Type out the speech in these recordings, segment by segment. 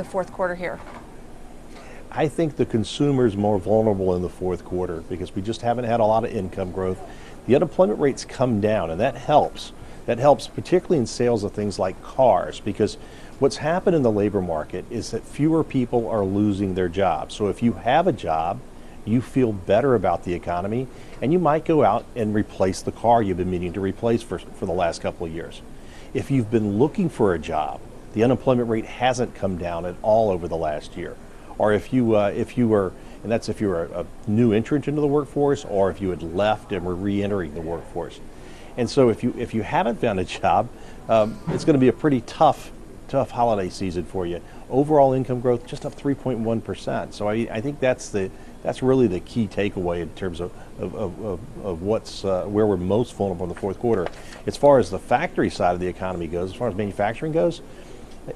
the fourth quarter here? I think the consumer is more vulnerable in the fourth quarter because we just haven't had a lot of income growth. The unemployment rates come down, and that helps. That helps particularly in sales of things like cars, because what's happened in the labor market is that fewer people are losing their jobs. So if you have a job, you feel better about the economy, and you might go out and replace the car you've been meaning to replace for the last couple of years. If you've been looking for a job, the unemployment rate hasn't come down at all over the last year. Or if you were, and that's if you were a new entrant into the workforce, or if you had left and were re-entering the workforce. And so if you haven't found a job, it's going to be a pretty tough holiday season for you. Overall income growth just up 3.1%. So I think that's really the key takeaway in terms of what's where we're most vulnerable in the fourth quarter. As far as the factory side of the economy goes, as far as manufacturing goes,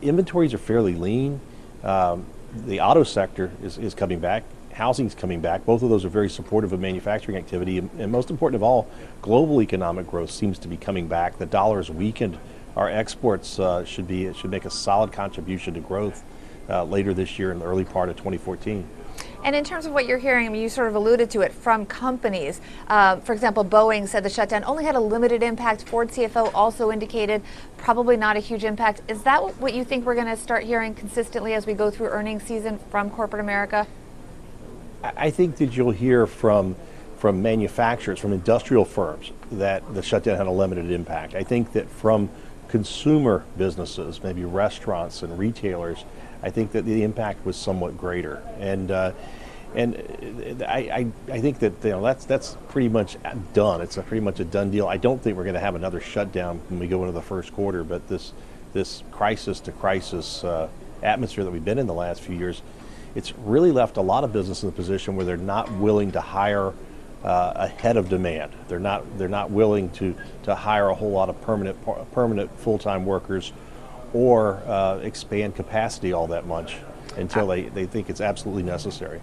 inventories are fairly lean. The auto sector is coming back. Housing's coming back. Both of those are very supportive of manufacturing activity. And most important of all, global economic growth seems to be coming back. The dollar has weakened. Our exports should make a solid contribution to growth later this year and the early part of 2014. And in terms of what you're hearing, I mean, you sort of alluded to it from companies. For example, Boeing said the shutdown only had a limited impact. Ford CFO also indicated probably not a huge impact. Is that what you think we're going to start hearing consistently as we go through earnings season from corporate America? I think that you'll hear from manufacturers, from industrial firms, that the shutdown had a limited impact. I think that from consumer businesses, maybe restaurants and retailers, I think that the impact was somewhat greater. And I think that that's pretty much done. It's pretty much a done deal. I don't think we're going to have another shutdown when we go into the first quarter. But this crisis to crisis atmosphere that we've been in the last few years, it's really left a lot of businesses in a position where they're not willing to hire ahead of demand. They're not willing to hire a whole lot of permanent full-time workers or expand capacity all that much until they think it's absolutely necessary.